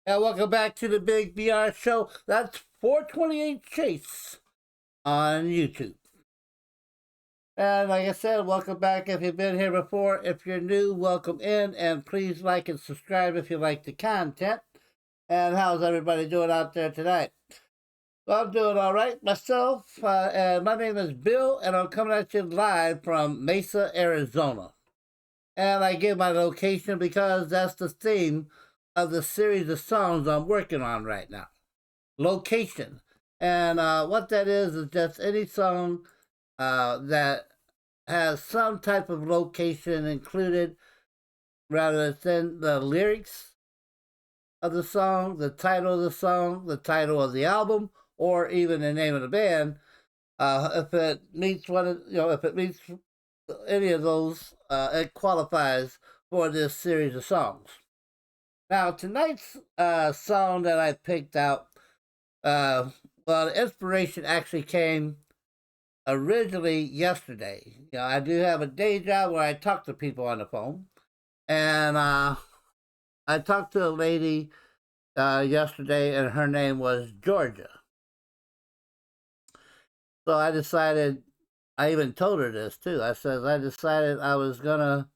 And welcome back to the Big BR Show. That's 428 Chase on YouTube. And like I said, welcome back if you've been here before. If you're new, welcome in. And please like and subscribe if you like the content. And how's everybody doing out there tonight? Well, I'm doing all right myself. And my name is Bill, and I'm coming at you live from Mesa, Arizona. And I give my location because that's the theme of the series of songs I'm working on right now. Location. And what that is just any song that has some type of location included, rather than the lyrics of the song, the title of the song, the title of the album, or even the name of the band. If it meets if it meets any of those, it qualifies for this series of songs. Now, tonight's song that I picked out, well, the inspiration actually came originally yesterday. I do have a day job where I talk to people on the phone, and I talked to a lady yesterday, and her name was Georgia. So I decided, I even told her this too. I decided I was gonna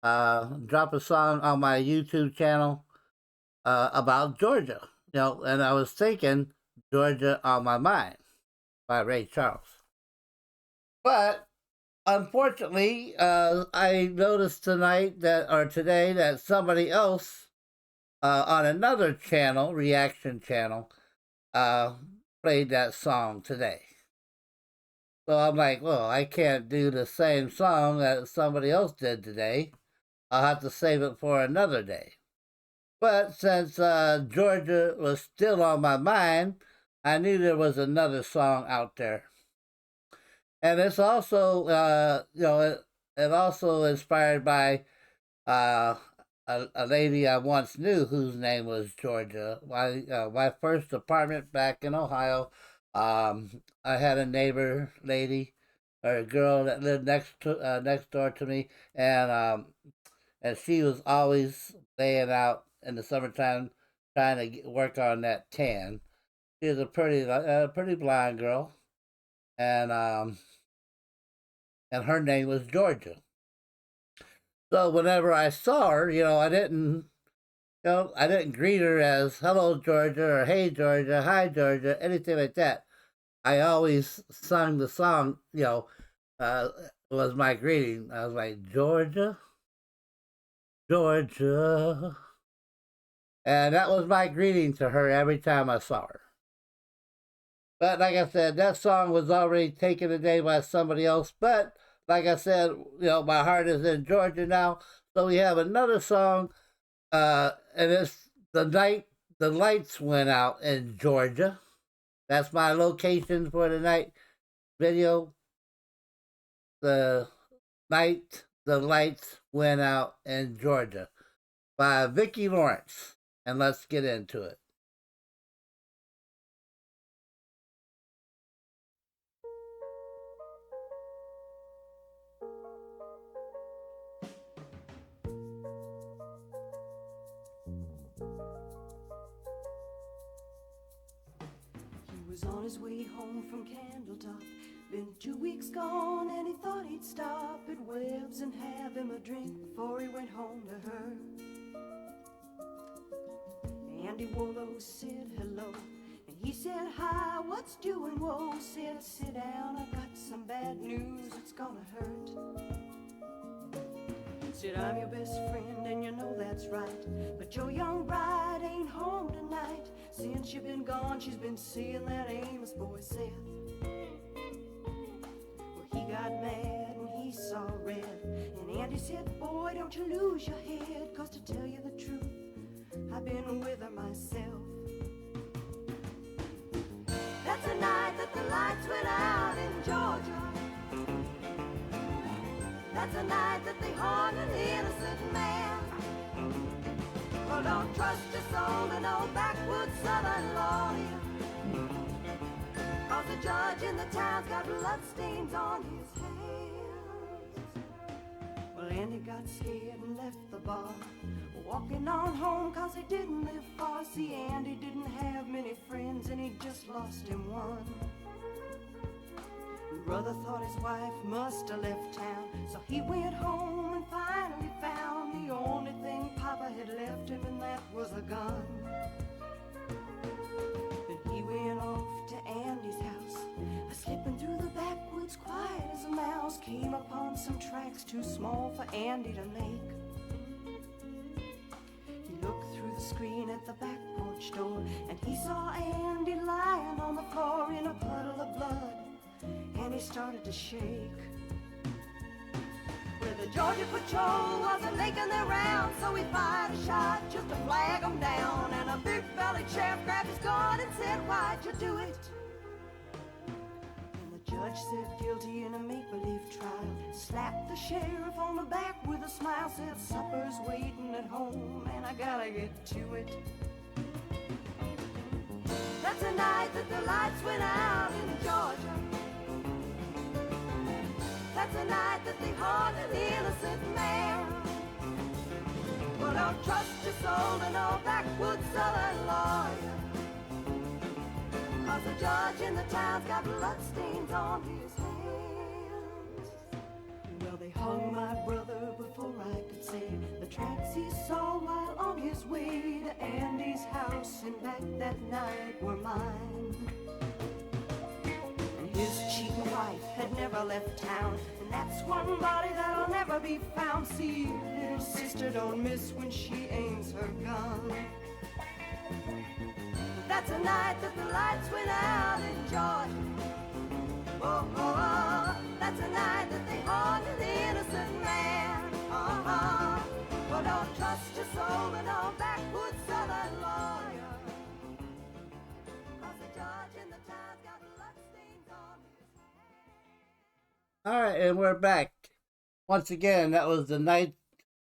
drop a song on my YouTube channel about Georgia. And I was thinking Georgia on My Mind by Ray Charles. But unfortunately, I noticed today that somebody else on another channel, reaction channel, played that song today. So I'm like, well, I can't do the same song that somebody else did today. I'll have to save it for another day. But since Georgia was still on my mind, I knew there was another song out there. And it's also, it also inspired by a lady I once knew whose name was Georgia. My first apartment back in Ohio, I had a neighbor lady, or a girl that lived next door to me, and she was always laying out in the summertime trying to work on that tan. She was a pretty blonde girl, and her name was Georgia. So whenever I saw her, I didn't greet her as "Hello Georgia" or "Hey Georgia," "Hi Georgia," anything like that. I always sung the song, was my greeting. I was like, "Georgia, Georgia." And that was my greeting to her every time I saw her. But like I said, that song was already taken today by somebody else. But like I said, my heart is in Georgia now. So we have another song, and it's "The Night the Lights Went Out in Georgia." That's my location for the night video. The Night the Lights Went Out in Georgia by VICKI Lawrence. And let's get into it. He was on his way home from Candletop. Been 2 weeks gone and he thought he'd stop at Webb's and have him a drink before he went home to her. Andy Wollo said hello, and he said hi, what's doing? Whoa, said sit down, I got some bad news, it's gonna hurt. Said I'm your best friend and you know that's right, but your young bride ain't home tonight. Since you've been gone, she's been seeing that Amos boy Seth. Well, he got mad and he saw red, and Andy said, boy, don't you lose your head, 'cause to tell you the truth, I've been with her myself. That's the night that the lights went out in Georgia. That's the night that they hung an innocent man. Well, don't trust your soul to no backwoods southern lawyer, 'cause the judge in the town's got bloodstains on his hands. Well, Well, Andy got scared and left the bar, walking on home 'cause he didn't live far. See, Andy didn't have many friends and he just lost him one. Brother thought his wife must have left town, so he went home and finally found the only thing Papa had left him, and that was a gun. Then he went off to Andy's house, slipping through the backwoods quiet as a mouse. Came upon some tracks too small for Andy to make. He looked through the screen at the back porch door, and he saw Andy lying on the floor in a puddle of blood, and he started to shake. Well, the Georgia patrol wasn't making their round, so he fired a shot just to flag them down. And a big-bellied sheriff grabbed his gun and said, "Why'd you do it?" And the judge said guilty in a make-believe trial, slapped the sheriff on the back with a smile, said, "Supper's waiting at home and I gotta get to it." That's the night that the lights went out in Georgia. That's the night that they hung an innocent man. Well, don't trust your soul to no backwoods southern lawyer, 'cause the judge in the town's got bloodstains on his hands. Well, they hung my brother before I could say the tracks he saw while on his way to Andy's house and back that night were mine. His cheating wife had never left town, and that's one body that'll never be found. See, little sister don't miss when she aims her gun. That's the night that the lights went out in Georgia. Oh, oh, oh. That's the night that they hung an innocent man. Uh-huh. Well, don't trust your soul to no backwoods southern lawyer, 'cause the judge in the town's got bloodstains on his hands. All right, and we're back. Once again, that was The Night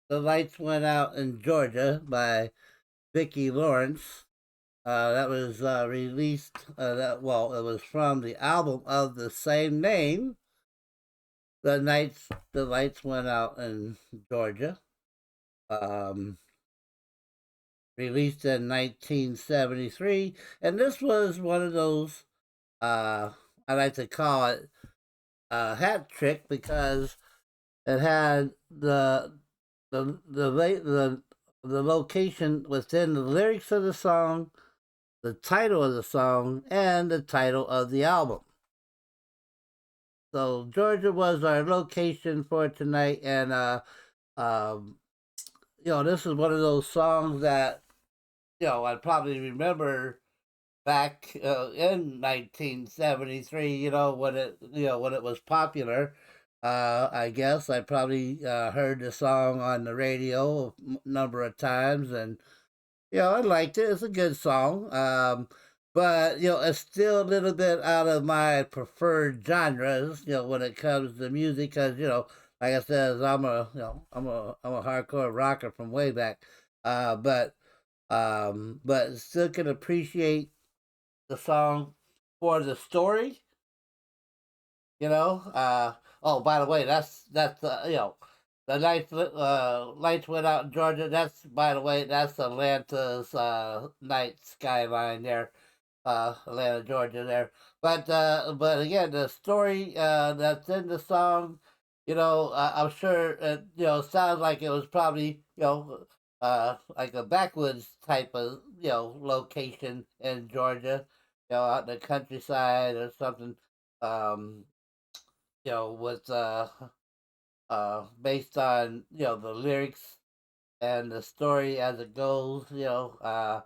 the Lights Went Out in Georgia by VICKI Lawrence. That was released, it was from the album of the same name, The Night the Lights Went Out in Georgia. Released in 1973. And this was one of those, I like to call it a hat trick, because it had the location within the lyrics of the song, the title of the song, and the title of the album. So Georgia was our location for tonight, and this is one of those songs that I probably remember back in 1973. When it was popular. I guess I probably heard the song on the radio a number of times, and I liked it. It's a good song, but it's still a little bit out of my preferred genres. When it comes to music, because like I said, I'm a hardcore rocker from way back, but still can appreciate the song for the story. Oh, by the way, that's the lights went out in Georgia. That's Atlanta's night skyline there, Atlanta, Georgia there. But again, the story that's in the song, I'm sure it sounds like it was probably like a backwoods type of location in Georgia, out in the countryside or something. With based on the lyrics and the story as it goes. So,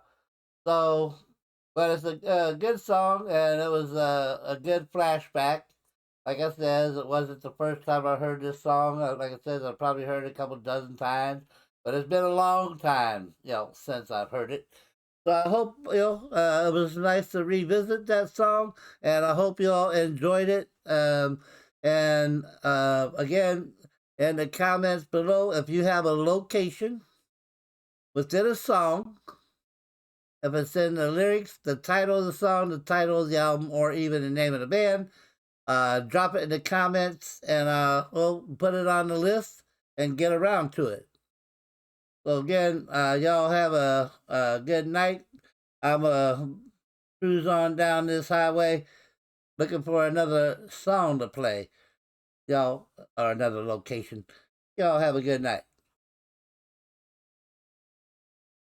but it's a good song, and it was a good flashback. Like I said, it wasn't the first time I heard this song. Like I said, I probably heard it a couple dozen times, but it's been a long time, since I've heard it. So I hope it was nice to revisit that song, and I hope you all enjoyed it. And again, in the comments below, if you have a location within a song, if it's in the lyrics, the title of the song, the title of the album, or even the name of the band, drop it in the comments, and we'll put it on the list, and get around to it. So again, y'all have a good night. I'm cruise on down this highway looking for another song to play. Y'all, or another location. Y'all have a good night.